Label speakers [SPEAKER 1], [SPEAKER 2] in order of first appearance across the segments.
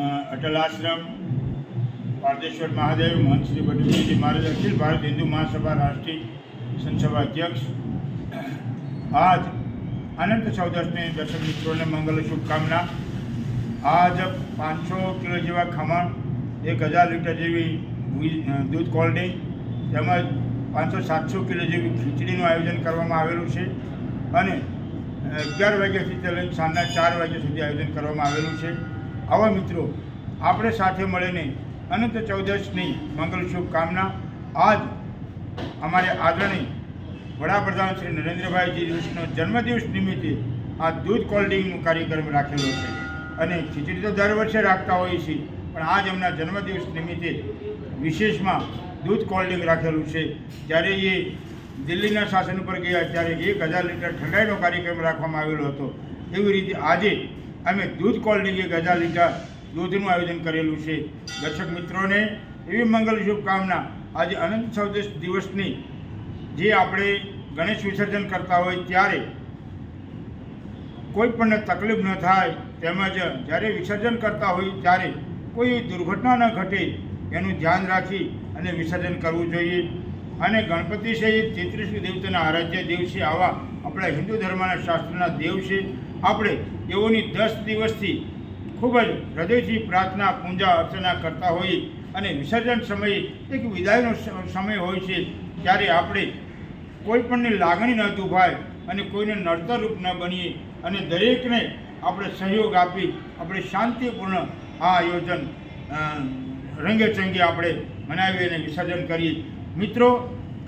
[SPEAKER 1] અટલ આશ્રમ પારદેશ્વર મહાદેવ મહંત શ્રી બટુકજી મહારાજ અખિલ ભારત હિન્દુ મહાસભા રાષ્ટ્રીય સંસભા અધ્યક્ષ આજ અનંત ચૌદશને દર્શક મિત્રોને મંગલ શુભકામના। આજ 500 કિલો જેવા ખમણ, 1000 લીટર જેવી દૂધ કોલ્ડ ડ્રિંક તેમજ 500-700 કિલો જેવી ખીચડીનું આયોજન કરવામાં આવેલું છે અને 11 વાગ્યાથી લઈને સાંજના 4 વાગ્યા સુધી આયોજન કરવામાં આવેલું છે। આવા મિત્રો, આપણે સાથે મળીને અનંત ચૌદશની મંગલ શુભકામના। આજ અમારે આદરણીય વડાપ્રધાન શ્રી નરેન્દ્રભાઈજીનો જન્મદિવસ નિમિત્તે આ દૂધ કોલ્ડ ડ્રિંકનો કાર્યક્રમ રાખેલો છે અને ખીચડી તો દર વર્ષે રાખતા હોઈએ છીએ, પણ આજ એમના જન્મદિવસ નિમિત્તે વિશેષમાં દૂધ કોલ્ડ ડ્રિંક રાખેલું છે। જ્યારે એ દિલ્હીના શાસન ઉપર ગયા ત્યારે 1000 લીટર ઠંડાઈનો કાર્યક્રમ રાખવામાં આવેલો હતો, એવી રીતે આજે અમે દૂધ કોલ્ડ ડ્રિંક 1000 લીટર દૂધનું આયોજન કરેલું છે। દર્શક મિત્રોને એવી મંગલ શુભકામના। આજે અનંત ચૌદશ દિવસની જે આપણે ગણેશ વિસર્જન કરતા હોય ત્યારે કોઈ પણ તકલીફ ન થાય, તેમજ જ્યારે વિસર્જન કરતા હોય ત્યારે કોઈ દુર્ઘટના ન ઘટે એનું ધ્યાન રાખી અને વિસર્જન કરવું જોઈએ। અને ગણપતિ સહિત 33 દેવતાના આરાધ્ય દેવ છે, આવા આપણા હિન્દુ ધર્મના શાસ્ત્રના દેવ છે। આપણે તેઓની 10 દિવસથી ખૂબ જ હૃદયથી પ્રાર્થના, પૂજા અર્ચના કરતા હોઈએ અને વિસર્જન સમયે એક વિદાયનો સમય હોય છે, ત્યારે આપણે કોઈ પણની લાગણી ન દુભાય અને કોઈને નડતરરૂપ ન બનીએ અને દરેકને આપણે સહયોગ આપી આપણે શાંતિપૂર્ણ આ આયોજન રંગેચંગે આપણે મનાવી અને વિસર્જન કરીએ। મિત્રો,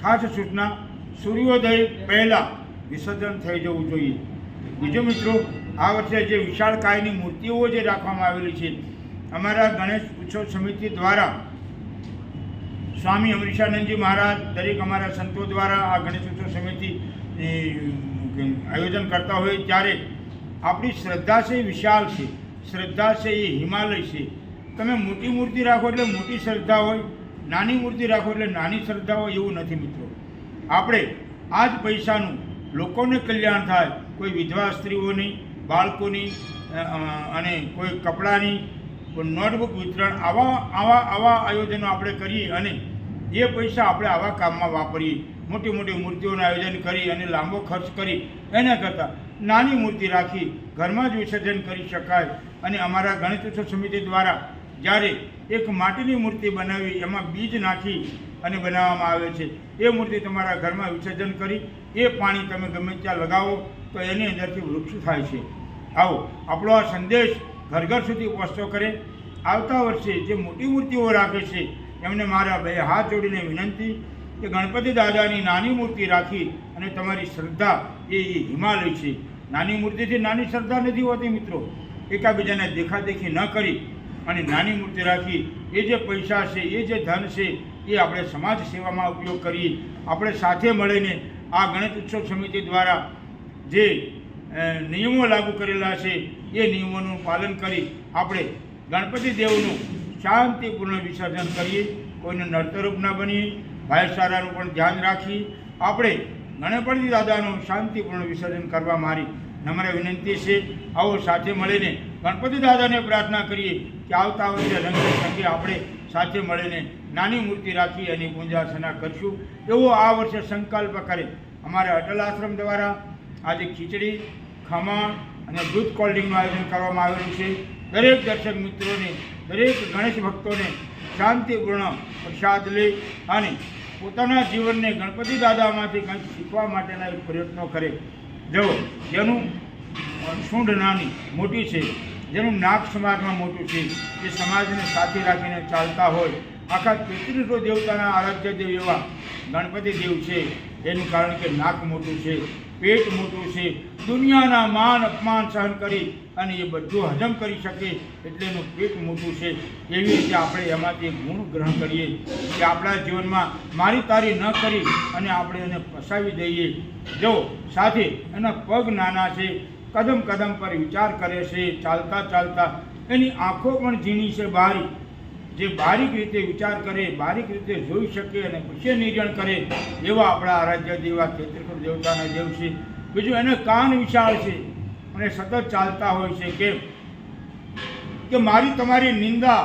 [SPEAKER 1] ખાસ સૂચના, સૂર્યોદય પહેલાં વિસર્જન થઈ જવું જોઈએ। બીજું મિત્રો, આ વર્ષે જે વિશાળકાયની મૂર્તિઓ જે રાખવામાં આવેલી છે, અમારા ગણેશ ઉત્સવ સમિતિ દ્વારા સ્વામી અમરીશાનંદજી મહારાજ, દરેક અમારા સંતો દ્વારા આ ગણેશ ઉત્સવ સમિતિ આયોજન કરતા હોય ત્યારે આપણી શ્રદ્ધા છે એ વિશાળ છે, શ્રદ્ધા છે એ હિમાલય છે। તમે મોટી મૂર્તિ રાખો એટલે મોટી શ્રદ્ધા હોય, નાની મૂર્તિ રાખો એટલે નાની શ્રદ્ધા હોય, એવું નથી મિત્રો। આપણે આ જ પૈસાનું લોકોને કલ્યાણ થાય, કોઈ વિધવા સ્ત્રીઓની, બાળકોની અને કોઈ કપડાની, કોઈ નોટબુક વિતરણ, આવા આયોજનો આપણે કરીએ અને એ પૈસા આપણે આવા કામમાં વાપરીએ। મોટી મોટી મૂર્તિઓનું આયોજન કરી અને લાંબો ખર્ચ કરી એના કરતાં નાની મૂર્તિ રાખી ઘરમાં જ વિસર્જન કરી શકાય। અને અમારા ગણેશ ઉત્સવ સમિતિ દ્વારા જ્યારે એક માટીની મૂર્તિ બનાવી એમાં બીજ નાખી અને બનાવવામાં આવે છે, એ મૂર્તિ તમારા ઘરમાં વિસર્જન કરી એ પાણી તમે ગમે ત્યાં લગાવો તો એની અંદરથી વૃક્ષ થાય છે। આવો આપણો આ સંદેશ ઘર ઘર સુધી પહોંચતો કરે। આવતા વર્ષે જે મોટી મૂર્તિઓ રાખે છે એમને મારા 2 હાથ જોડીને વિનંતી કે ગણપતિ દાદાની નાની મૂર્તિ રાખી અને તમારી શ્રદ્ધા એ હિમાલય છે। નાની મૂર્તિથી નાની શ્રદ્ધા નથી હોતી મિત્રો। એકાબીજાને દેખાદેખી ન કરી અને નાની મૂર્તિ રાખી એ જે પૈસા છે, એ જે ધન છે, એ આપણે સમાજ સેવામાં ઉપયોગ કરીએ। આપણે સાથે મળીને આ ગણેશ ઉત્સવ સમિતિ દ્વારા જે નિયમો લાગુ કરેલા છે એ નિયમોનું પાલન કરી આપણે ગણપતિ દેવનું શાંતિપૂર્ણ વિસર્જન કરીએ, કોઈને નડતરરૂપ ન બનીએ, ભાઈચારાનું પણ ધ્યાન રાખી આપણે ગણપતિ દાદાનું શાંતિપૂર્ણ વિસર્જન કરવા મારી નમ્ર વિનંતી છે। આવો સાથે મળીને ગણપતિ દાદાને પ્રાર્થના કરીએ કે આવતા વર્ષે રંગે આપણે સાથે મળીને નાની મૂર્તિ રાખી એની પૂજા અર્ચના કરશું, એવો આ વર્ષે સંકલ્પ કરે। અમારા અટલ આશ્રમ દ્વારા આજે ખીચડી, ખમણ અને દૂધ કોલ્ડ ડ્રિંકનું આયોજન કરવામાં આવેલું છે। દરેક દર્શક મિત્રોને, દરેક ગણેશ ભક્તોને શાંતિપૂર્ણ પ્રસાદ લે અને પોતાના જીવનને ગણપતિ દાદામાંથી કંઈક શીખવા માટેના પ્રયત્નો કરે। જો જેનું સૂંઢ નાની મોટી છે, જેનું નાક સમાજમાં મોટું છે, એ સમાજને સાથે રાખીને ચાલતા હોય, આખા 33 દેવતાના આરાધ્ય દેવ એવા ગણપતિ દેવ છે, એનું કારણ કે નાક મોટું છે, પેટ મોટું છે, દુનિયાના માન અપમાન સહન કરી અને એ બધું હજમ કરી શકે એટલે એનું પેટ મોટું છે। એવી રીતે આપણે એમાંથી ગુણ ગ્રહણ કરીએ કે આપણા જીવનમાં મારી તારી ન કરી અને આપણે એને ફસાવી દઈએ। જો સાથે એના પગ નાના છે, કદમ કદમ પર વિચાર કરે છે, ચાલતા ચાલતા એની આંખો પણ ઝીણી છે, બારી, જે બારીક રીતે વિચાર કરે, બારીક રીતે જોઈ શકે અને પછી નિર્ણય કરે, એવા આપણા આરાધ્ય દેવા 33 દેવતાના દેવ છે। બીજું એને કાન વિશાળ છે અને સતત ચાલતા હોય છે કે કે મારી તમારી નિંદા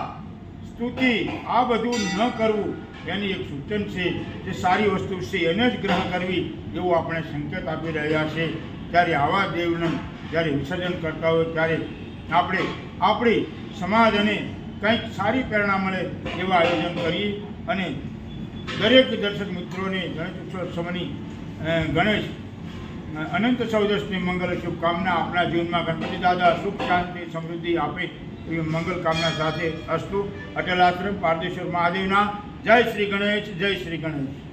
[SPEAKER 1] સ્તુતિ આ બધું ન કરવું એની એક સૂચન છે. જે સારી વસ્તુ છે એને જ ગ્રહણ કરવી એવું આપણે સંકેત આપી રહ્યા છે. ત્યારે આવા દેવનું જ્યારે વિસર્જન કરતા હોય ત્યારે આપણે આપણી સમાજ અને કંઈક સારી પ્રેરણા મળે એવા આયોજન કરીએ અને દરેક દર્શક મિત્રોને ગણેશ ઉત્સવ સમયની ગણેશ અનંત ચૌદશની મંગલ શુભકામના. આપણા જીવનમાં ગણપતિ દાદા સુખ શાંતિ સમૃદ્ધિ આપે એવી મંગલ કામના સાથે અસ્તુ. અટલ આશ્રમ પારદેશ્વર મહાદેવના જય શ્રી ગણેશ, જય શ્રી ગણેશ.